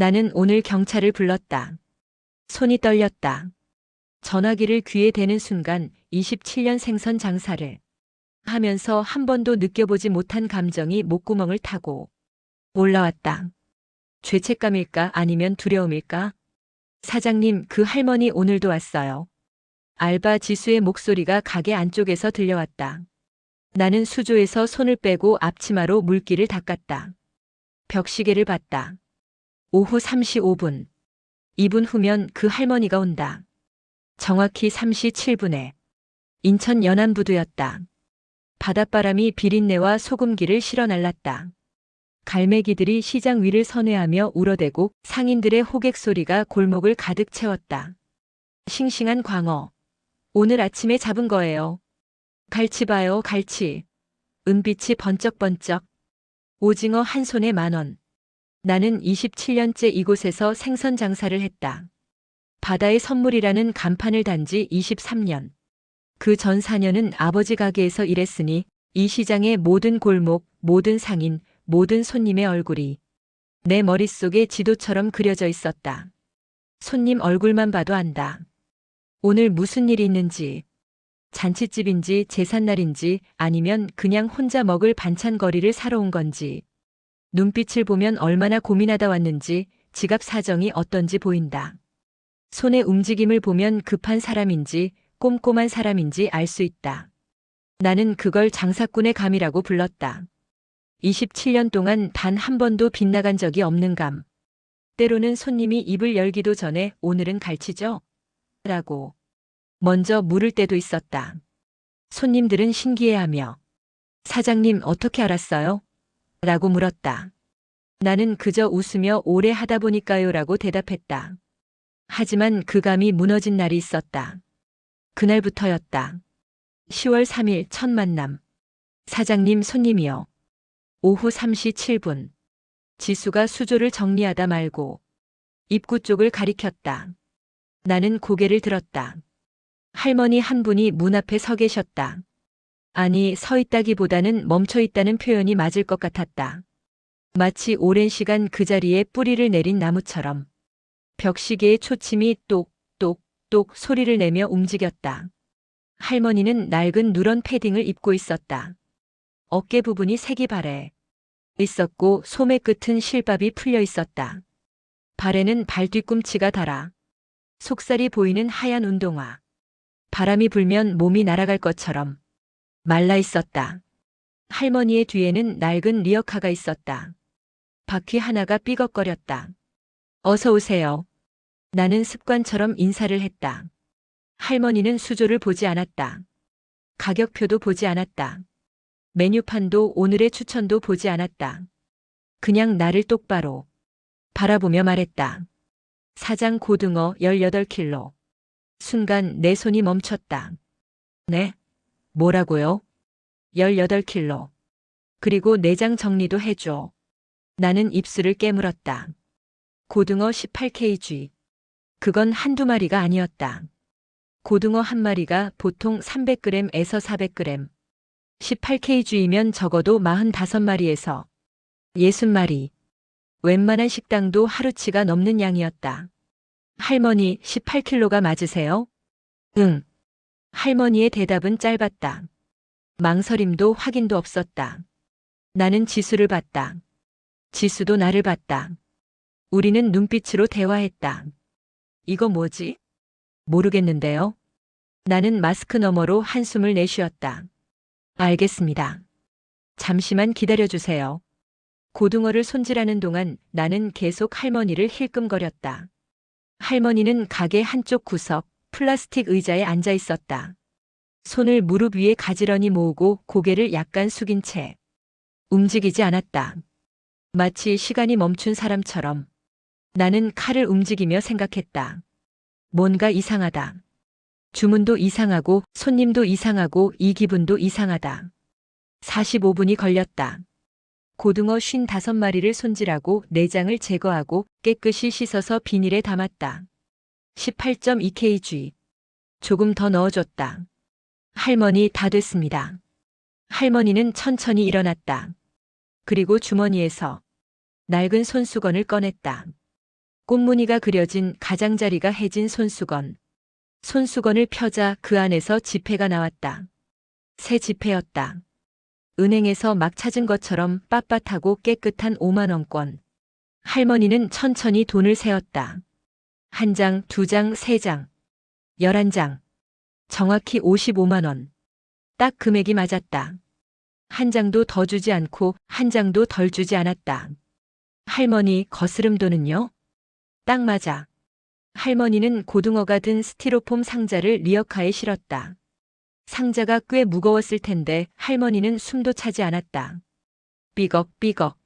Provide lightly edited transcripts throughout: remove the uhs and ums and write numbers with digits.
나는 오늘 경찰을 불렀다. 손이 떨렸다. 전화기를 귀에 대는 순간 27년 생선 장사를 하면서 한 번도 느껴보지 못한 감정이 목구멍을 타고 올라왔다. 죄책감일까 아니면 두려움일까? 사장님, 그 할머니 오늘도 왔어요. 알바 지수의 목소리가 가게 안쪽에서 들려왔다. 나는 수조에서 손을 빼고 앞치마로 물기를 닦았다. 벽시계를 봤다. 오후 3시 5분. 2분 후면 그 할머니가 온다. 정확히 3시 7분에 인천 연안부두였다. 바닷바람이 비린내와 소금기를 실어 날랐다. 갈매기들이 시장 위를 선회하며 울어대고 상인들의 호객 소리가 골목을 가득 채웠다. 싱싱한 광어. 오늘 아침에 잡은 거예요. 갈치 봐요, 갈치. 은빛이 번쩍번쩍. 오징어 한 손에 10,000원. 나는 27년째 이곳에서 생선 장사를 했다. 바다의 선물이라는 간판을 단 지 23년. 그 전 4년은 아버지 가게에서 일했으니 이 시장의 모든 골목, 모든 상인, 모든 손님의 얼굴이 내 머릿속에 지도처럼 그려져 있었다. 손님 얼굴만 봐도 안다. 오늘 무슨 일이 있는지, 잔칫집인지 제삿날인지 아니면 그냥 혼자 먹을 반찬거리를 사러 온 건지, 눈빛을 보면 얼마나 고민하다 왔는지, 지갑 사정이 어떤지 보인다. 손의 움직임을 보면 급한 사람인지 꼼꼼한 사람인지 알 수 있다. 나는 그걸 장사꾼의 감이라고 불렀다. 27년 동안 단 한 번도 빗나간 적이 없는 감. 때로는 손님이 입을 열기도 전에 오늘은 갈치죠? 라고 먼저 물을 때도 있었다. 손님들은 신기해하며 사장님 어떻게 알았어요? 라고 물었다. 나는 그저 웃으며 오래 하다 보니까요 라고 대답했다. 하지만 그 감이 무너진 날이 있었다. 그날부터였다. 10월 3일 첫 만남. 사장님 손님이요. 오후 3시 7분. 지수가 수조를 정리하다 말고 입구 쪽을 가리켰다. 나는 고개를 들었다. 할머니 한 분이 문 앞에 서 계셨다. 아니, 서 있다기보다는 멈춰 있다는 표현이 맞을 것 같았다. 마치 오랜 시간 그 자리에 뿌리를 내린 나무처럼. 벽시계의 초침이 똑똑똑 소리를 내며 움직였다. 할머니는 낡은 누런 패딩을 입고 있었다. 어깨 부분이 색이 발해 있었고 소매 끝은 실밥이 풀려 있었다. 발에는 발뒤꿈치가 달아 속살이 보이는 하얀 운동화. 바람이 불면 몸이 날아갈 것처럼 말라 있었다. 할머니의 뒤에는 낡은 리어카가 있었다. 바퀴 하나가 삐걱거렸다. 어서 오세요. 나는 습관처럼 인사를 했다. 할머니는 수조를 보지 않았다. 가격표도 보지 않았다. 메뉴판도 오늘의 추천도 보지 않았다. 그냥 나를 똑바로 바라보며 말했다. 사장 고등어 18kg. 순간 내 손이 멈췄다. 네? 뭐라고요? 18kg. 그리고 내장 정리도 해줘. 나는 입술을 깨물었다. 고등어 18kg. 그건 한두 마리가 아니었다. 고등어 한 마리가 보통 300g에서 400g. 18kg이면 적어도 45마리에서 60마리. 웬만한 식당도 하루치가 넘는 양이었다. 할머니 18kg가 맞으세요? 응. 할머니의 대답은 짧았다. 망설임도 확인도 없었다. 나는 지수를 봤다. 지수도 나를 봤다. 우리는 눈빛으로 대화했다. 이거 뭐지? 모르겠는데요. 나는 마스크 너머로 한숨을 내쉬었다. 알겠습니다. 잠시만 기다려주세요. 고등어를 손질하는 동안 나는 계속 할머니를 힐끔거렸다. 할머니는 가게 한쪽 구석 플라스틱 의자에 앉아 있었다. 손을 무릎 위에 가지런히 모으고 고개를 약간 숙인 채 움직이지 않았다. 마치 시간이 멈춘 사람처럼. 나는 칼을 움직이며 생각했다. 뭔가 이상하다. 주문도 이상하고 손님도 이상하고 이 기분도 이상하다. 45분이 걸렸다. 고등어 55마리를 손질하고 내장을 제거하고 깨끗이 씻어서 비닐에 담았다. 18.2kg. 조금 더 넣어줬다. 할머니 다 됐습니다. 할머니는 천천히 일어났다. 그리고 주머니에서 낡은 손수건을 꺼냈다. 꽃무늬가 그려진 가장자리가 해진 손수건. 손수건을 펴자 그 안에서 지폐가 나왔다. 새 지폐였다. 은행에서 막 찾은 것처럼 빳빳하고 깨끗한 5만 원권. 할머니는 천천히 돈을 세었다. 1장, 2장, 3장, 11장. 정확히 55만 원. 딱 금액이 맞았다. 한 장도 더 주지 않고 한 장도 덜 주지 않았다. 할머니, 거스름돈은요? 딱 맞아. 할머니는 고등어가 든 스티로폼 상자를 리어카에 실었다. 상자가 꽤 무거웠을 텐데 할머니는 숨도 차지 않았다. 삐걱삐걱.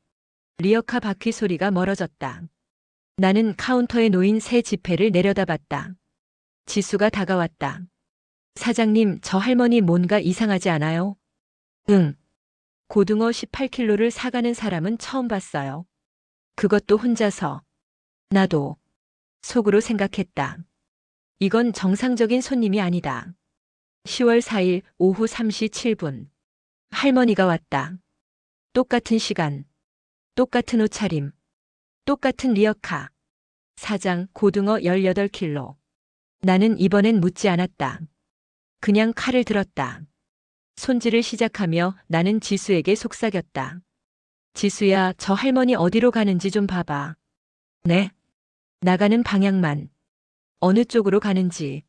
리어카 바퀴 소리가 멀어졌다. 나는 카운터에 놓인 새 지폐를 내려다봤다. 지수가 다가왔다. 사장님, 저 할머니 뭔가 이상하지 않아요? 응. 고등어 18kg를 사가는 사람은 처음 봤어요. 그것도 혼자서. 나도. 속으로 생각했다. 이건 정상적인 손님이 아니다. 10월 4일 오후 3시 7분. 할머니가 왔다. 똑같은 시간. 똑같은 옷차림. 똑같은 리어카. 사장 고등어 18kg. 나는 이번엔 묻지 않았다. 그냥 칼을 들었다. 손질을 시작하며 나는 지수에게 속삭였다. 지수야, 저 할머니 어디로 가는지 좀 봐봐. 네? 나가는 방향만. 어느 쪽으로 가는지.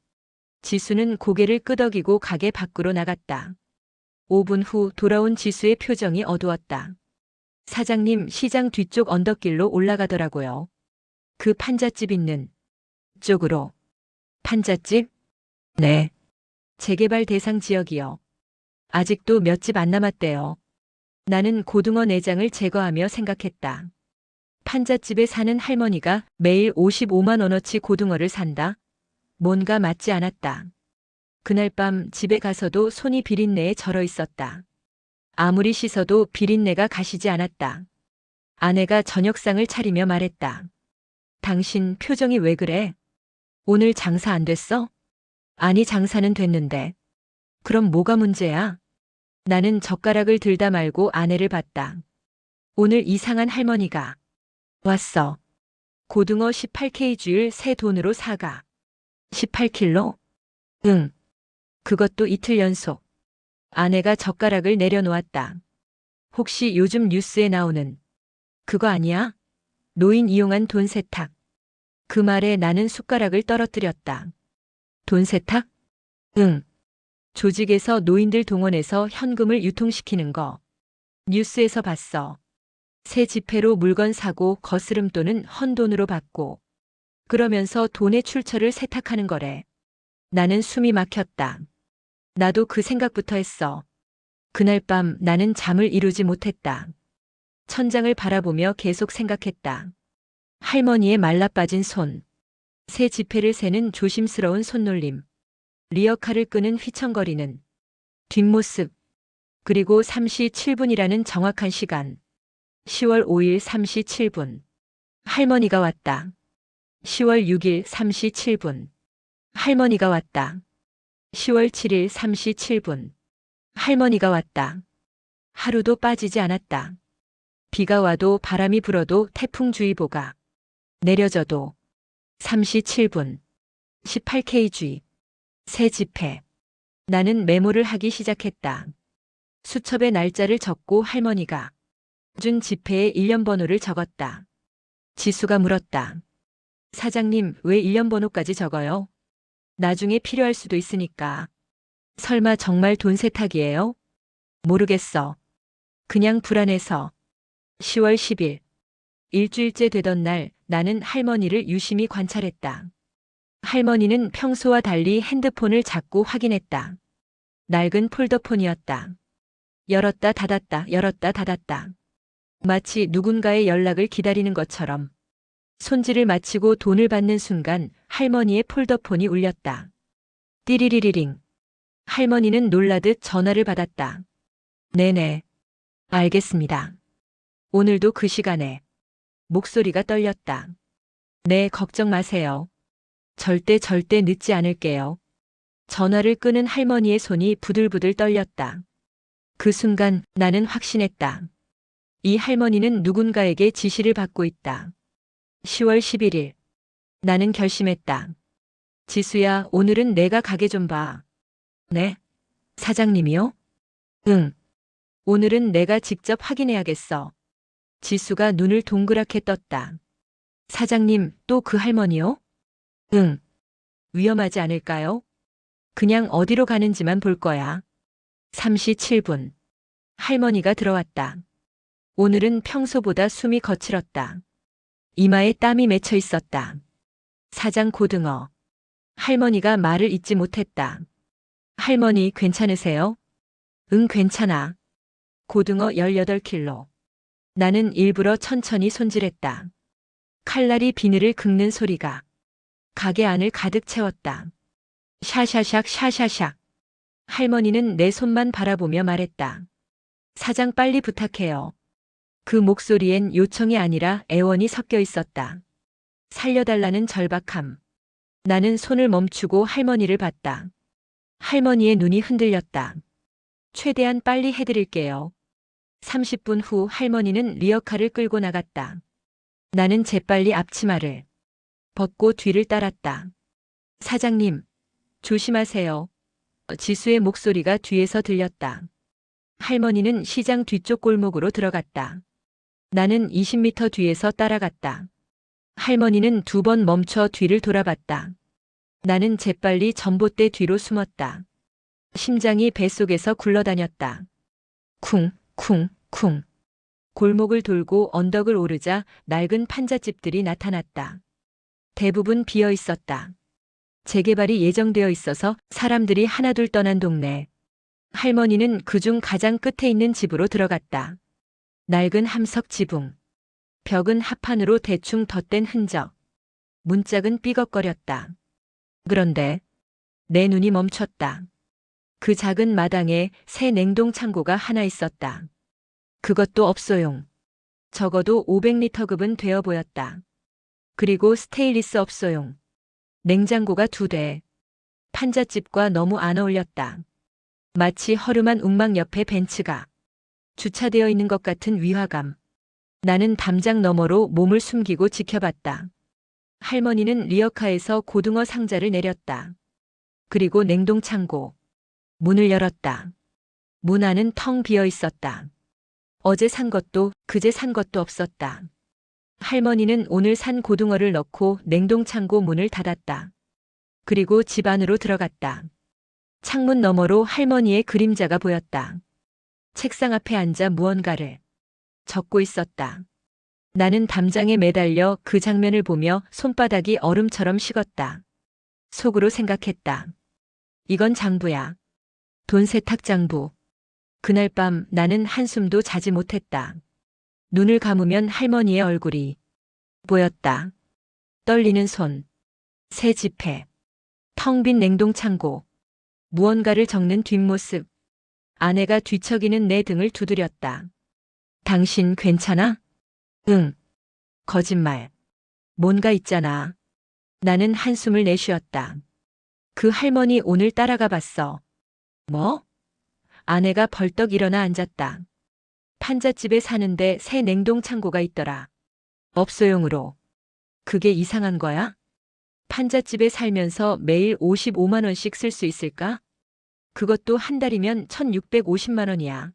지수는 고개를 끄덕이고 가게 밖으로 나갔다. 5분 후 돌아온 지수의 표정이 어두웠다. 사장님, 시장 뒤쪽 언덕길로 올라가더라고요. 그 판잣집 있는 쪽으로. 판잣집? 네. 재개발 대상 지역이요. 아직도 몇 집 안 남았대요. 나는 고등어 내장을 제거하며 생각했다. 판잣집에 사는 할머니가 매일 55만 원어치 고등어를 산다. 뭔가 맞지 않았다. 그날 밤 집에 가서도 손이 비린내에 절어 있었다. 아무리 씻어도 비린내가 가시지 않았다. 아내가 저녁상을 차리며 말했다. 당신 표정이 왜 그래? 오늘 장사 안 됐어? 아니, 장사는 됐는데. 그럼 뭐가 문제야? 나는 젓가락을 들다 말고 아내를 봤다. 오늘 이상한 할머니가 왔어. 고등어 18kg를 새 돈으로 사가. 18kg? 응. 그것도 이틀 연속. 아내가 젓가락을 내려놓았다. 혹시 요즘 뉴스에 나오는 그거 아니야? 노인 이용한 돈 세탁. 그 말에 나는 숟가락을 떨어뜨렸다. 돈 세탁? 응. 조직에서 노인들 동원해서 현금을 유통시키는 거. 뉴스에서 봤어. 새 지폐로 물건 사고 거스름돈은 헌돈으로 받고. 그러면서 돈의 출처를 세탁하는 거래. 나는 숨이 막혔다. 나도 그 생각부터 했어. 그날 밤 나는 잠을 이루지 못했다. 천장을 바라보며 계속 생각했다. 할머니의 말라빠진 손. 새 지폐를 세는 조심스러운 손놀림. 리어카를 끄는 휘청거리는 뒷모습. 그리고 3시 7분이라는 정확한 시간. 10월 5일 3시 7분. 할머니가 왔다. 10월 6일 3시 7분. 할머니가 왔다. 10월 7일 3시 7분. 할머니가 왔다. 하루도 빠지지 않았다. 비가 와도 바람이 불어도 태풍주의보가 내려져도 3시 7분. 18kg. 새 지폐. 나는 메모를 하기 시작했다. 수첩에 날짜를 적고 할머니가 준 지폐에 1년 번호를 적었다. 지수가 물었다. 사장님, 왜 1년 번호까지 적어요? 나중에 필요할 수도 있으니까. 설마 정말 돈 세탁이에요? 모르겠어. 그냥 불안해서. 10월 10일. 일주일째 되던 날 나는 할머니를 유심히 관찰했다. 할머니는 평소와 달리 핸드폰을 자꾸 확인했다. 낡은 폴더폰이었다. 열었다 닫았다 열었다 닫았다. 마치 누군가의 연락을 기다리는 것처럼. 손질을 마치고 돈을 받는 순간 할머니의 폴더폰이 울렸다. 띠리리리링. 할머니는 놀라듯 전화를 받았다. 네네. 알겠습니다. 오늘도 그 시간에. 목소리가 떨렸다. 네, 걱정 마세요. 절대 늦지 않을게요. 전화를 끄는 할머니의 손이 부들부들 떨렸다. 그 순간 나는 확신했다. 이 할머니는 누군가에게 지시를 받고 있다. 10월 11일. 나는 결심했다. 지수야, 오늘은 내가 가게 좀 봐. 네? 사장님이요? 응. 오늘은 내가 직접 확인해야겠어. 지수가 눈을 동그랗게 떴다. 사장님, 또 그 할머니요? 응. 위험하지 않을까요? 그냥 어디로 가는지만 볼 거야. 3시 7분. 할머니가 들어왔다. 오늘은 평소보다 숨이 거칠었다. 이마에 땀이 맺혀 있었다. 사장 고등어. 할머니가 말을 잇지 못했다. 할머니 괜찮으세요? 응, 괜찮아. 고등어 18kg. 나는 일부러 천천히 손질했다. 칼날이 비늘을 긁는 소리가 가게 안을 가득 채웠다. 샤샤샥 샤샤샥. 할머니는 내 손만 바라보며 말했다. 사장 빨리 부탁해요. 그 목소리엔 요청이 아니라 애원이 섞여 있었다. 살려달라는 절박함. 나는 손을 멈추고 할머니를 봤다. 할머니의 눈이 흔들렸다. 최대한 빨리 해드릴게요. 30분 후 할머니는 리어카를 끌고 나갔다. 나는 재빨리 앞치마를 벗고 뒤를 따랐다. 사장님, 조심하세요. 지수의 목소리가 뒤에서 들렸다. 할머니는 시장 뒤쪽 골목으로 들어갔다. 나는 20m 뒤에서 따라갔다. 할머니는 2번 멈춰 뒤를 돌아봤다. 나는 재빨리 전봇대 뒤로 숨었다. 심장이 뱃속에서 굴러다녔다. 쿵, 쿵, 쿵. 골목을 돌고 언덕을 오르자 낡은 판잣집들이 나타났다. 대부분 비어 있었다. 재개발이 예정되어 있어서 사람들이 하나둘 떠난 동네. 할머니는 그중 가장 끝에 있는 집으로 들어갔다. 낡은 함석 지붕. 벽은 합판으로 대충 덧댄 흔적. 문짝은 삐걱거렸다. 그런데 내 눈이 멈췄다. 그 작은 마당에 새 냉동 창고가 하나 있었다. 그것도 업소용. 적어도 500리터급은 되어 보였다. 그리고 스테인리스 업소용. 냉장고가 2대. 판잣집과 너무 안 어울렸다. 마치 허름한 웅막 옆에 벤츠가 주차되어 있는 것 같은 위화감. 나는 담장 너머로 몸을 숨기고 지켜봤다. 할머니는 리어카에서 고등어 상자를 내렸다. 그리고 냉동창고. 문을 열었다. 문 안은 텅 비어 있었다. 어제 산 것도 그제 산 것도 없었다. 할머니는 오늘 산 고등어를 넣고 냉동창고 문을 닫았다. 그리고 집 안으로 들어갔다. 창문 너머로 할머니의 그림자가 보였다. 책상 앞에 앉아 무언가를 적고 있었다. 나는 담장에 매달려 그 장면을 보며 손바닥이 얼음처럼 식었다. 속으로 생각했다. 이건 장부야. 돈 세탁 장부. 그날 밤 나는 한숨도 자지 못했다. 눈을 감으면 할머니의 얼굴이 보였다. 떨리는 손. 새 지폐. 텅 빈 냉동창고. 무언가를 적는 뒷모습. 아내가 뒤척이는 내 등을 두드렸다. 당신 괜찮아? 응. 거짓말. 뭔가 있잖아. 나는 한숨을 내쉬었다. 그 할머니 오늘 따라가 봤어. 뭐? 아내가 벌떡 일어나 앉았다. 판잣집에 사는데 새 냉동창고가 있더라. 업소용으로. 그게 이상한 거야? 판잣집에 살면서 매일 55만 원씩 쓸 수 있을까? 그것도 한 달이면 1650만 원이야.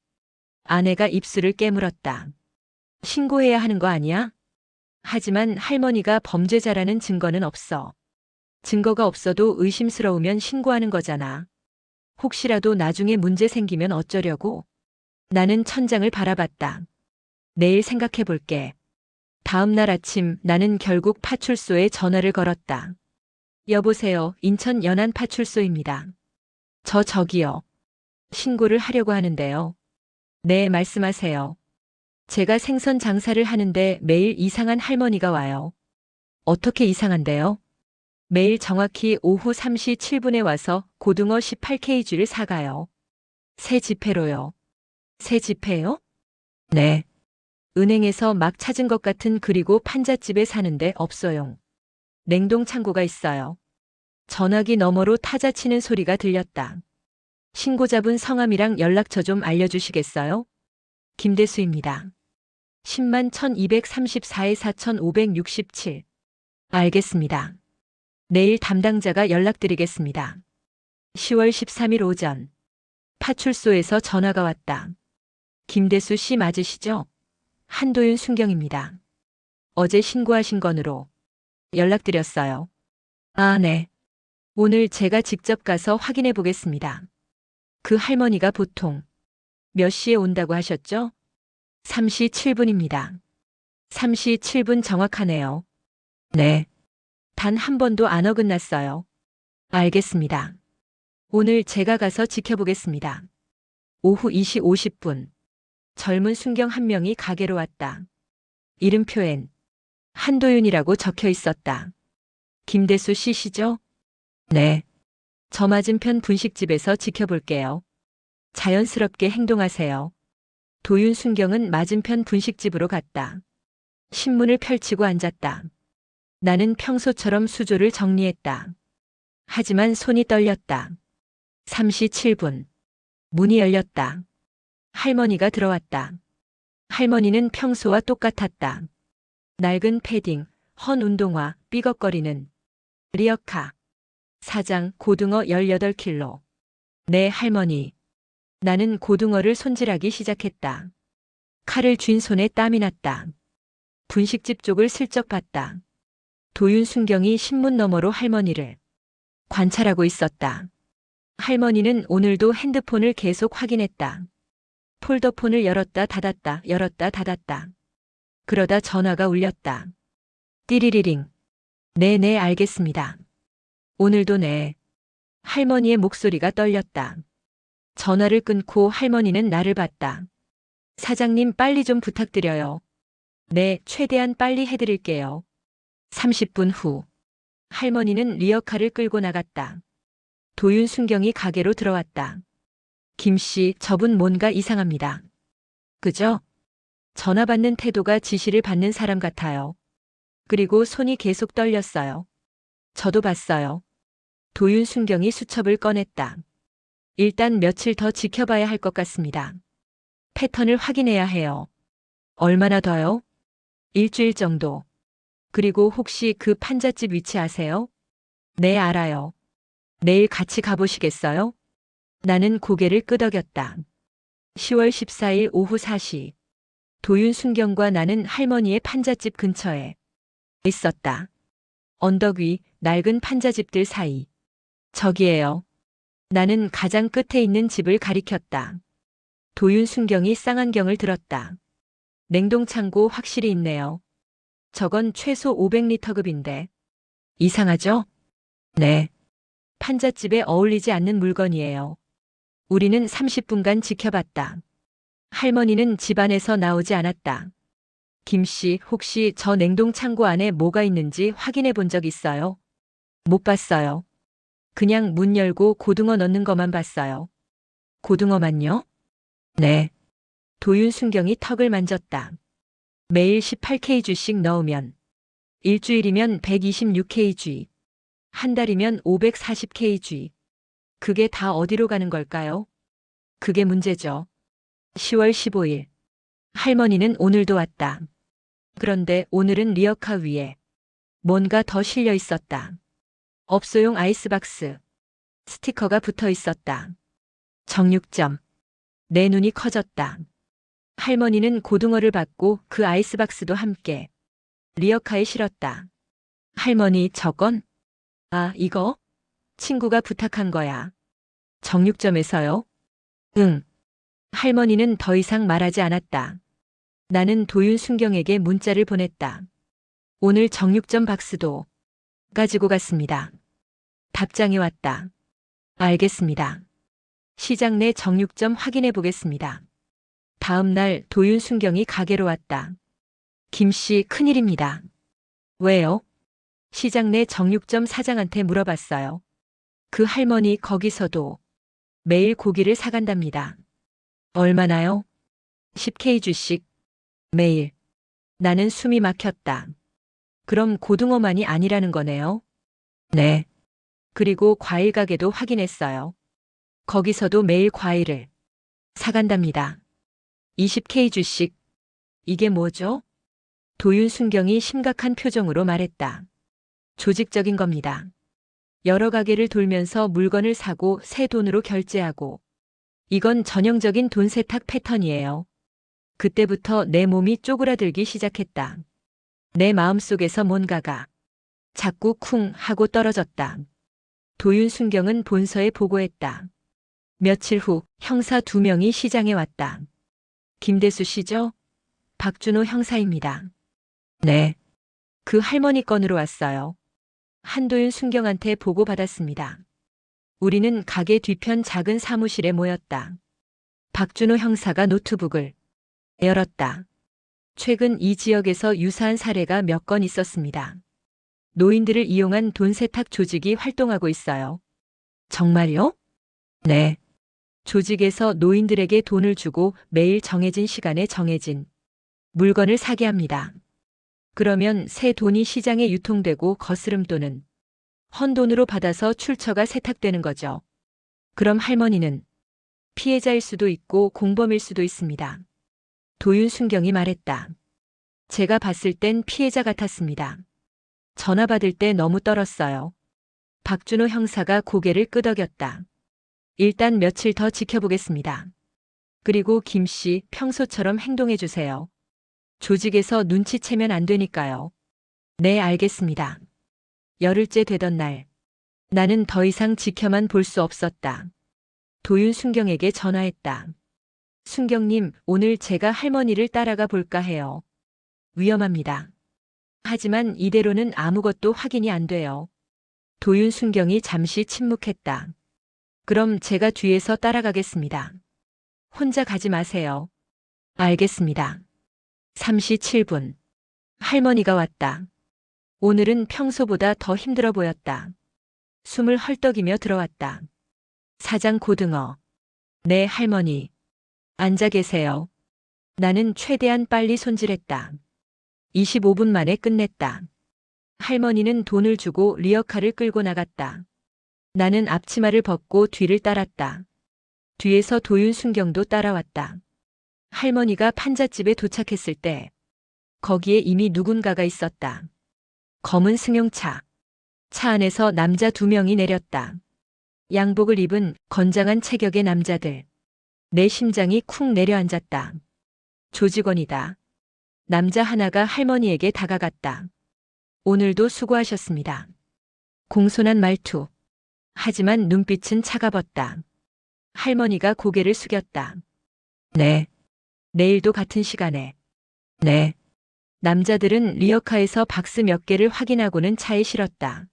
아내가 입술을 깨물었다. 신고해야 하는 거 아니야? 하지만 할머니가 범죄자라는 증거는 없어. 증거가 없어도 의심스러우면 신고하는 거잖아. 혹시라도 나중에 문제 생기면 어쩌려고? 나는 천장을 바라봤다. 내일 생각해 볼게. 다음 날 아침 나는 결국 파출소에 전화를 걸었다. 여보세요, 인천 연안 파출소입니다. 저기요. 신고를 하려고 하는데요. 네, 말씀하세요. 제가 생선 장사를 하는데 매일 이상한 할머니가 와요. 어떻게 이상한데요? 매일 정확히 오후 3시 7분에 와서 고등어 18kg를 사가요. 새 지폐로요. 새 지폐요? 네. 은행에서 막 찾은 것 같은 그리고 판잣집에 사는데 업소용. 냉동 창고가 있어요. 전화기 너머로 타자 치는 소리가 들렸다. 신고자분 성함이랑 연락처 좀 알려주시겠어요? 김대수입니다. 10만 1234에 4567. 알겠습니다. 내일 담당자가 연락드리겠습니다. 10월 13일 오전. 파출소에서 전화가 왔다. 김대수 씨 맞으시죠? 한도윤 순경입니다. 어제 신고하신 건으로 연락드렸어요. 아, 네. 오늘 제가 직접 가서 확인해 보겠습니다. 그 할머니가 보통 몇 시에 온다고 하셨죠? 3시 7분입니다. 3시 7분 정확하네요. 네. 단 한 번도 안 어긋났어요. 알겠습니다. 오늘 제가 가서 지켜보겠습니다. 오후 2시 50분. 젊은 순경 한 명이 가게로 왔다. 이름표엔 한도윤이라고 적혀 있었다. 김대수 씨시죠? 네. 저 맞은편 분식집에서 지켜볼게요. 자연스럽게 행동하세요. 도윤 순경은 맞은편 분식집으로 갔다. 신문을 펼치고 앉았다. 나는 평소처럼 수조를 정리했다. 하지만 손이 떨렸다. 3시 7분. 문이 열렸다. 할머니가 들어왔다. 할머니는 평소와 똑같았다. 낡은 패딩, 헌 운동화, 삐걱거리는 리어카. 사장 고등어 18kg. 네, 할머니. 나는 고등어를 손질하기 시작했다. 칼을 쥔 손에 땀이 났다. 분식집 쪽을 슬쩍 봤다. 도윤 순경이 신문 너머로 할머니를 관찰하고 있었다. 할머니는 오늘도 핸드폰을 계속 확인했다. 폴더폰을 열었다 닫았다 열었다 닫았다. 그러다 전화가 울렸다. 띠리리링. 네, 알겠습니다. 오늘도 네. 할머니의 목소리가 떨렸다. 전화를 끊고 할머니는 나를 봤다. 사장님 빨리 좀 부탁드려요. 네, 최대한 빨리 해드릴게요. 30분 후. 할머니는 리어카를 끌고 나갔다. 도윤 순경이 가게로 들어왔다. 김씨, 저분 뭔가 이상합니다. 그죠? 전화 받는 태도가 지시를 받는 사람 같아요. 그리고 손이 계속 떨렸어요. 저도 봤어요. 도윤 순경이 수첩을 꺼냈다. 일단 며칠 더 지켜봐야 할 것 같습니다. 패턴을 확인해야 해요. 얼마나 더요? 일주일 정도. 그리고 혹시 그 판잣집 위치 아세요? 네, 알아요. 내일 같이 가보시겠어요? 나는 고개를 끄덕였다. 10월 14일 오후 4시. 도윤 순경과 나는 할머니의 판잣집 근처에 있었다. 언덕 위 낡은 판잣집들 사이. 저기에요. 나는 가장 끝에 있는 집을 가리켰다. 도윤 순경이 쌍안경을 들었다. 냉동창고 확실히 있네요. 저건 최소 500리터급인데. 이상하죠? 네. 판잣집에 어울리지 않는 물건이에요. 우리는 30분간 지켜봤다. 할머니는 집안에서 나오지 않았다. 김씨, 혹시 저 냉동창고 안에 뭐가 있는지 확인해 본 적 있어요? 못 봤어요. 그냥 문 열고 고등어 넣는 것만 봤어요. 고등어만요? 네. 도윤 순경이 턱을 만졌다. 매일 18kg씩 넣으면 일주일이면 126kg. 한 달이면 540kg. 그게 다 어디로 가는 걸까요? 그게 문제죠. 10월 15일. 할머니는 오늘도 왔다. 그런데 오늘은 리어카 위에 뭔가 더 실려 있었다. 업소용 아이스박스. 스티커가 붙어 있었다. 정육점. 내 눈이 커졌다. 할머니는 고등어를 받고 그 아이스박스도 함께 리어카에 실었다. 할머니, 저건? 아, 이거? 친구가 부탁한 거야. 정육점에서요? 응. 할머니는 더 이상 말하지 않았다. 나는 도윤 순경에게 문자를 보냈다. 오늘 정육점 박스도 가지고 갔습니다. 답장이 왔다. 알겠습니다. 시장 내 정육점 확인해 보겠습니다. 다음 날 도윤 순경이 가게로 왔다. 김씨, 큰일입니다. 왜요? 시장 내 정육점 사장한테 물어봤어요. 그 할머니 거기서도 매일 고기를 사간답니다. 얼마나요? 10kg씩. 매일. 나는 숨이 막혔다. 그럼 고등어만이 아니라는 거네요? 네. 그리고 과일 가게도 확인했어요. 거기서도 매일 과일을 사간답니다. 20kg씩. 이게 뭐죠? 도윤 순경이 심각한 표정으로 말했다. 조직적인 겁니다. 여러 가게를 돌면서 물건을 사고 새 돈으로 결제하고. 이건 전형적인 돈 세탁 패턴이에요. 그때부터 내 몸이 쪼그라들기 시작했다. 내 마음속에서 뭔가가 자꾸 쿵 하고 떨어졌다. 도윤순경은 본서에 보고했다. 며칠 후 형사 2명이 시장에 왔다. 김대수 씨죠? 박준호 형사입니다. 네. 그 할머니 건으로 왔어요. 한도윤 순경한테 보고받았습니다. 우리는 가게 뒤편 작은 사무실에 모였다. 박준호 형사가 노트북을 열었다. 최근 이 지역에서 유사한 사례가 몇 건 있었습니다. 노인들을 이용한 돈 세탁 조직이 활동하고 있어요. 정말요? 네. 조직에서 노인들에게 돈을 주고 매일 정해진 시간에 정해진 물건을 사게 합니다. 그러면 새 돈이 시장에 유통되고 거스름 돈은 헌돈으로 받아서 출처가 세탁되는 거죠. 그럼 할머니는 피해자일 수도 있고 공범일 수도 있습니다. 도윤순경이 말했다. 제가 봤을 땐 피해자 같았습니다. 전화 받을 때 너무 떨었어요. 박준호 형사가 고개를 끄덕였다. 일단 며칠 더 지켜보겠습니다. 그리고 김 씨 평소처럼 행동해 주세요. 조직에서 눈치채면 안 되니까요. 네, 알겠습니다. 열흘째 되던 날, 나는 더 이상 지켜만 볼 수 없었다. 도윤순경에게 전화했다. 순경님, 오늘 제가 할머니를 따라가 볼까 해요. 위험합니다. 하지만 이대로는 아무것도 확인이 안 돼요. 도윤순경이 잠시 침묵했다. 그럼 제가 뒤에서 따라가겠습니다. 혼자 가지 마세요. 알겠습니다. 3시 7분. 할머니가 왔다. 오늘은 평소보다 더 힘들어 보였다. 숨을 헐떡이며 들어왔다. 사장 고등어. 네, 할머니. 앉아 계세요. 나는 최대한 빨리 손질했다. 25분 만에 끝냈다. 할머니는 돈을 주고 리어카를 끌고 나갔다. 나는 앞치마를 벗고 뒤를 따랐다. 뒤에서 도윤순경도 따라왔다. 할머니가 판잣집에 도착했을 때 거기에 이미 누군가가 있었다. 검은 승용차. 차 안에서 남자 2명이 내렸다. 양복을 입은 건장한 체격의 남자들. 내 심장이 쿵 내려앉았다. 조직원이다. 남자 하나가 할머니에게 다가갔다. 오늘도 수고하셨습니다. 공손한 말투. 하지만 눈빛은 차가웠다. 할머니가 고개를 숙였다. 네. 내일도 같은 시간에. 네. 남자들은 리어카에서 박스 몇 개를 확인하고는 차에 실었다.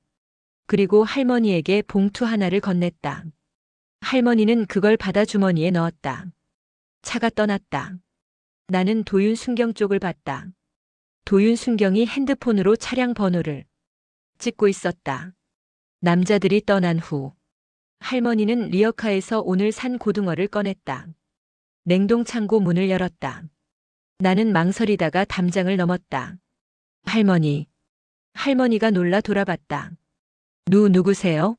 그리고 할머니에게 봉투 하나를 건넸다. 할머니는 그걸 받아 주머니에 넣었다. 차가 떠났다. 나는 도윤순경 쪽을 봤다. 도윤순경이 핸드폰으로 차량 번호를 찍고 있었다. 남자들이 떠난 후 할머니는 리어카에서 오늘 산 고등어를 꺼냈다. 냉동창고 문을 열었다. 나는 망설이다가 담장을 넘었다. 할머니. 할머니가 놀라 돌아봤다. 누구세요?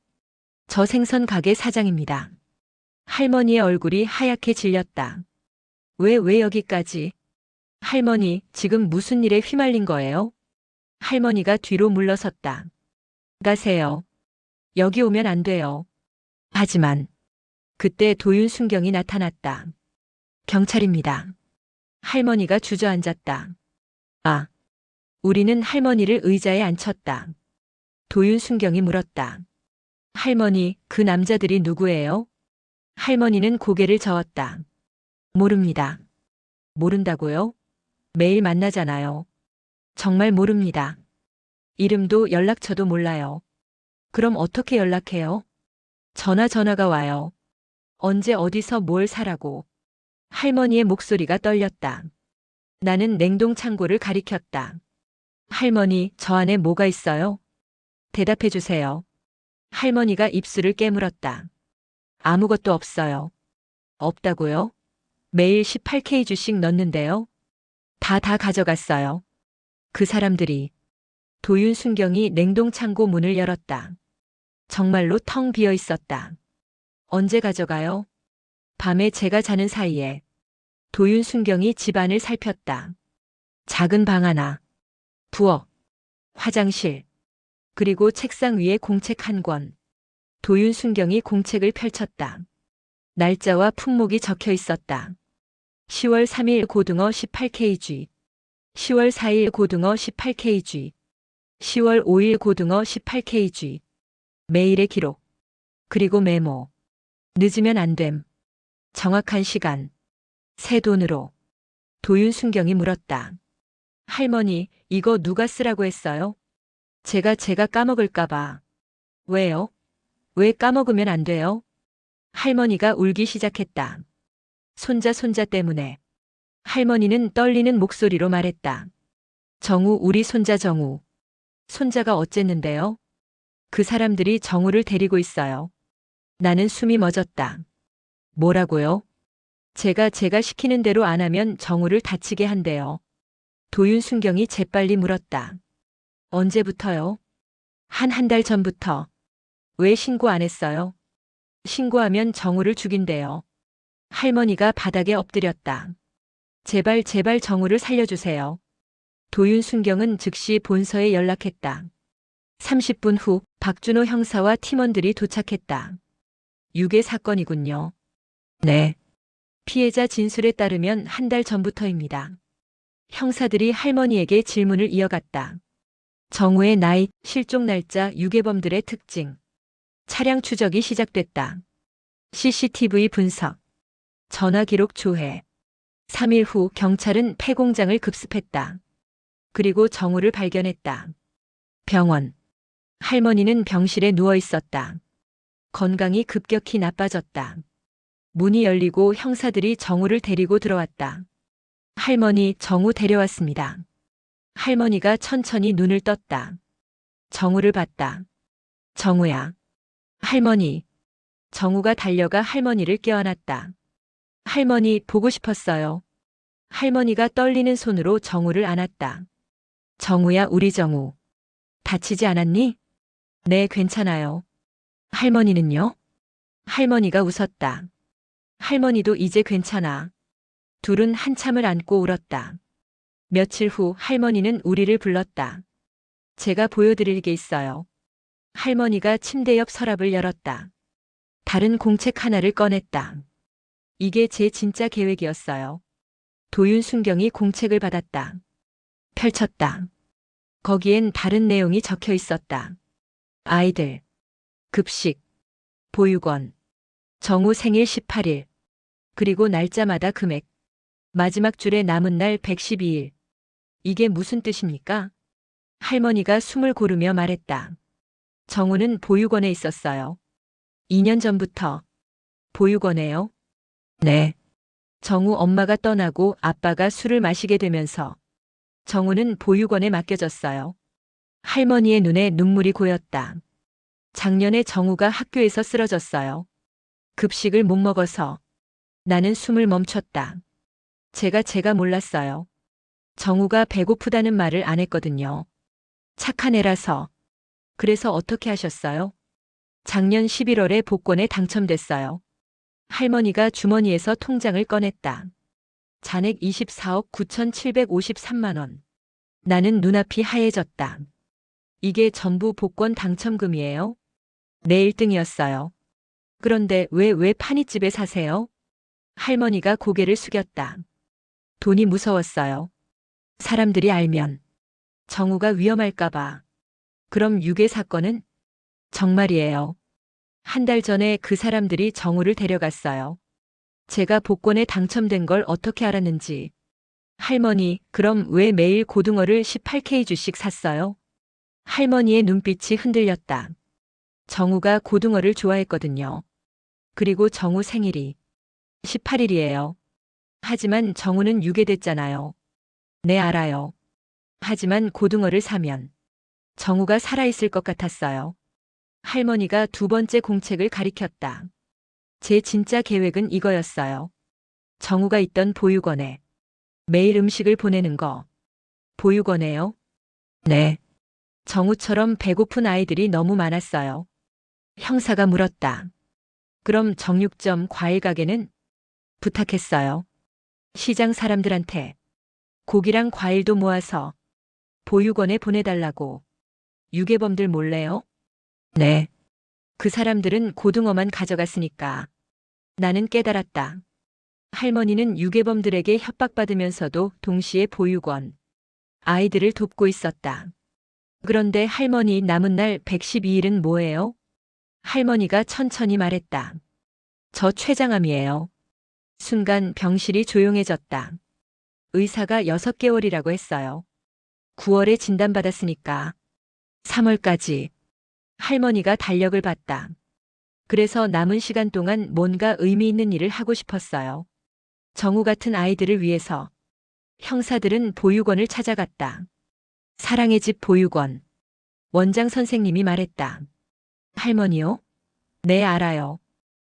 저 생선 가게 사장입니다. 할머니의 얼굴이 하얗게 질렸다. 왜 여기까지? 할머니, 지금 무슨 일에 휘말린 거예요? 할머니가 뒤로 물러섰다. 가세요. 여기 오면 안 돼요. 하지만 그때 도윤순경이 나타났다. 경찰입니다. 할머니가 주저앉았다. 아, 우리는 할머니를 의자에 앉혔다. 도윤순경이 물었다. 할머니, 그 남자들이 누구예요? 할머니는 고개를 저었다. 모릅니다. 모른다고요? 매일 만나잖아요. 정말 모릅니다. 이름도 연락처도 몰라요. 그럼 어떻게 연락해요? 전화가 와요. 언제 어디서 뭘 사라고. 할머니의 목소리가 떨렸다. 나는 냉동창고를 가리켰다. 할머니, 저 안에 뭐가 있어요? 대답해 주세요. 할머니가 입술을 깨물었다. 아무것도 없어요. 없다고요? 매일 18K 주씩 넣는데요. 다 가져갔어요. 그 사람들이. 도윤순경이 냉동창고 문을 열었다. 정말로 텅 비어 있었다. 언제 가져가요? 밤에 제가 자는 사이에. 도윤순경이 집안을 살폈다. 작은 방 하나, 부엌, 화장실, 그리고 책상 위에 공책 한 권. 도윤순경이 공책을 펼쳤다. 날짜와 품목이 적혀 있었다. 10월 3일 고등어 18kg, 10월 4일 고등어 18kg, 10월 5일 고등어 18kg. 매일의 기록. 그리고 메모. 늦으면 안 됨. 정확한 시간. 새 돈으로. 도윤순경이 물었다. 할머니, 이거 누가 쓰라고 했어요? 제가 까먹을까봐. 왜요? 왜 까먹으면 안 돼요? 할머니가 울기 시작했다. 손자 때문에. 할머니는 떨리는 목소리로 말했다. 정우, 우리 손자 정우. 손자가 어쨌는데요? 그 사람들이 정우를 데리고 있어요. 나는 숨이 멎었다. 뭐라고요? 제가 시키는 대로 안 하면 정우를 다치게 한대요. 도윤순경이 재빨리 물었다. 언제부터요? 한 달 전부터. 왜 신고 안 했어요? 신고하면 정우를 죽인대요. 할머니가 바닥에 엎드렸다. 제발 정우를 살려주세요. 도윤순경은 즉시 본서에 연락했다. 30분 후 박준호 형사와 팀원들이 도착했다. 유괴 사건이군요. 네. 피해자 진술에 따르면 한 달 전부터입니다. 형사들이 할머니에게 질문을 이어갔다. 정우의 나이, 실종 날짜, 유괴범들의 특징. 차량 추적이 시작됐다. CCTV 분석. 전화 기록 조회. 3일 후 경찰은 폐공장을 급습했다. 그리고 정우를 발견했다. 병원. 할머니는 병실에 누워 있었다. 건강이 급격히 나빠졌다. 문이 열리고 형사들이 정우를 데리고 들어왔다. 할머니, 정우 데려왔습니다. 할머니가 천천히 눈을 떴다. 정우를 봤다. 정우야. 할머니. 정우가 달려가 할머니를 껴안았다. 할머니, 보고 싶었어요. 할머니가 떨리는 손으로 정우를 안았다. 정우야, 우리 정우. 다치지 않았니? 네, 괜찮아요. 할머니는요? 할머니가 웃었다. 할머니도 이제 괜찮아. 둘은 한참을 안고 울었다. 며칠 후 할머니는 우리를 불렀다. 제가 보여드릴 게 있어요. 할머니가 침대 옆 서랍을 열었다. 다른 공책 하나를 꺼냈다. 이게 제 진짜 계획이었어요. 도윤순경이 공책을 받았다. 펼쳤다. 거기엔 다른 내용이 적혀 있었다. 아이들, 급식, 보육원, 정우 생일 18일, 그리고 날짜마다 금액, 마지막 줄에 남은 날 112일. 이게 무슨 뜻입니까? 할머니가 숨을 고르며 말했다. 정우는 보육원에 있었어요. 2년 전부터. 보육원에요? 네. 정우 엄마가 떠나고 아빠가 술을 마시게 되면서 정우는 보육원에 맡겨졌어요. 할머니의 눈에 눈물이 고였다. 작년에 정우가 학교에서 쓰러졌어요. 급식을 못 먹어서. 나는 숨을 멈췄다. 제가 몰랐어요. 정우가 배고프다는 말을 안 했거든요. 착한 애라서. 그래서 어떻게 하셨어요? 작년 11월에 복권에 당첨됐어요. 할머니가 주머니에서 통장을 꺼냈다. 잔액 24억 9,753만 원. 나는 눈앞이 하얘졌다. 이게 전부 복권 당첨금이에요? 내 1등이었어요. 그런데 왜 파니집에 사세요? 할머니가 고개를 숙였다. 돈이 무서웠어요. 사람들이 알면. 정우가 위험할까봐. 그럼 유괴 사건은? 정말이에요. 한 달 전에 그 사람들이 정우를 데려갔어요. 제가 복권에 당첨된 걸 어떻게 알았는지. 할머니, 그럼 왜 매일 고등어를 18kg씩 샀어요? 할머니의 눈빛이 흔들렸다. 정우가 고등어를 좋아했거든요. 그리고 정우 생일이 18일이에요. 하지만 정우는 유괴됐잖아요. 네, 알아요. 하지만 고등어를 사면 정우가 살아있을 것 같았어요. 할머니가 두 번째 공책을 가리켰다. 제 진짜 계획은 이거였어요. 정우가 있던 보육원에 매일 음식을 보내는 거. 보육원에요? 네. 정우처럼 배고픈 아이들이 너무 많았어요. 형사가 물었다. 그럼 정육점 과일 가게는? 부탁했어요. 시장 사람들한테 고기랑 과일도 모아서 보육원에 보내달라고. 유괴범들 몰래요? 네. 그 사람들은 고등어만 가져갔으니까. 나는 깨달았다. 할머니는 유괴범들에게 협박받으면서도 동시에 보육원, 아이들을 돕고 있었다. 그런데 할머니 남은 날 112일은 뭐예요? 할머니가 천천히 말했다. 저 췌장암이에요. 순간 병실이 조용해졌다. 의사가 6개월이라고 했어요. 9월에 진단받았으니까 3월까지. 할머니가 달력을 봤다. 그래서 남은 시간 동안 뭔가 의미 있는 일을 하고 싶었어요. 정우 같은 아이들을 위해서. 형사들은 보육원을 찾아갔다. 사랑의 집 보육원. 원장 선생님이 말했다. 할머니요? 네, 알아요.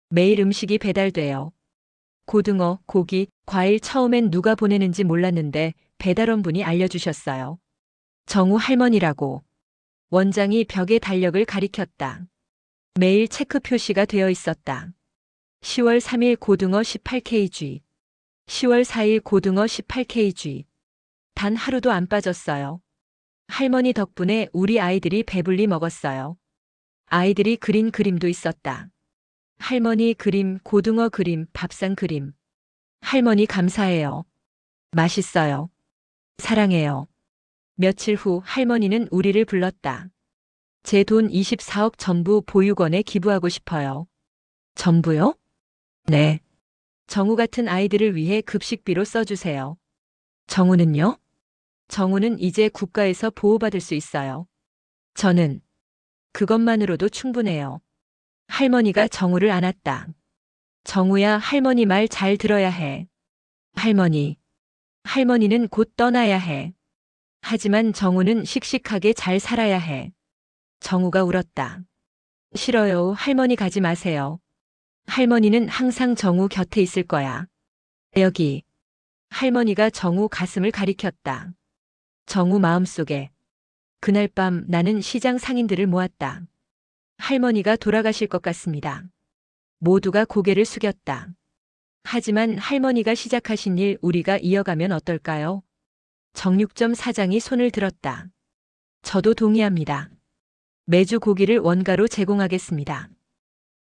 매일 음식이 배달돼요. 고등어, 고기, 과일 처음엔 누가 보내는지 몰랐는데 배달원분이 알려주셨어요. 정우 할머니라고. 원장이 벽에 달력을 가리켰다. 매일 체크 표시가 되어 있었다. 10월 3일 고등어 18kg. 10월 4일 고등어 18kg. 단 하루도 안 빠졌어요. 할머니 덕분에 우리 아이들이 배불리 먹었어요. 아이들이 그린 그림도 있었다. 할머니 그림, 고등어 그림, 밥상 그림. 할머니 감사해요. 맛있어요. 사랑해요. 며칠 후 할머니는 우리를 불렀다. 제 돈 24억 전부 보육원에 기부하고 싶어요. 전부요? 네. 정우 같은 아이들을 위해 급식비로 써주세요. 정우는요? 정우는 이제 국가에서 보호받을 수 있어요. 저는 그것만으로도 충분해요. 할머니가 정우를 안았다. 정우야, 할머니 말 잘 들어야 해. 할머니. 할머니는 곧 떠나야 해. 하지만 정우는 씩씩하게 잘 살아야 해. 정우가 울었다. 싫어요. 할머니 가지 마세요. 할머니는 항상 정우 곁에 있을 거야. 여기. 할머니가 정우 가슴을 가리켰다. 정우 마음속에. 그날 밤 나는 시장 상인들을 모았다. 할머니가 돌아가실 것 같습니다. 모두가 고개를 숙였다. 하지만 할머니가 시작하신 일 우리가 이어가면 어떨까요? 정육점 사장이 손을 들었다. 저도 동의합니다. 매주 고기를 원가로 제공하겠습니다.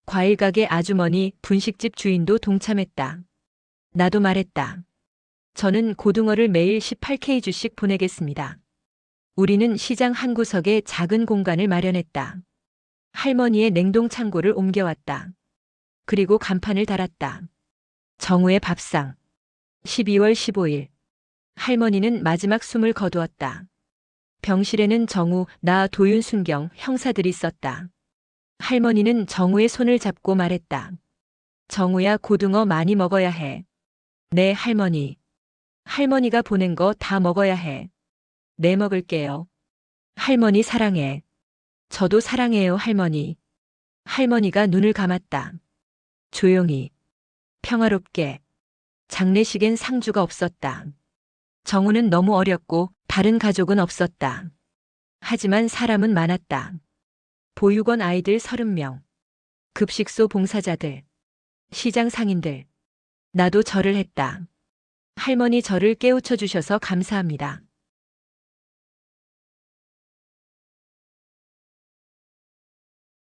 과일가게 아주머니, 분식집 주인도 동참했다. 나도 말했다. 저는 고등어를 매일 18kg씩 보내겠습니다. 우리는 시장 한 구석에 작은 공간을 마련했다. 할머니의 냉동 창고를 옮겨왔다. 그리고 간판을 달았다. 정우의 밥상. 12월 15일. 할머니는 마지막 숨을 거두었다. 병실에는 정우, 나, 도윤순경 형사들이 있었다. 할머니는 정우의 손을 잡고 말했다. 정우야, 고등어 많이 먹어야 해. 네, 할머니. 할머니가 보낸 거 다 먹어야 해. 네, 먹을게요. 할머니 사랑해. 저도 사랑해요, 할머니. 할머니가 눈을 감았다. 조용히. 평화롭게. 장례식엔 상주가 없었다. 정우는 너무 어렸고 다른 가족은 없었다. 하지만 사람은 많았다. 보육원 아이들 30명. 급식소 봉사자들. 시장 상인들. 나도 절을 했다. 할머니 저를 깨우쳐 주셔서 감사합니다.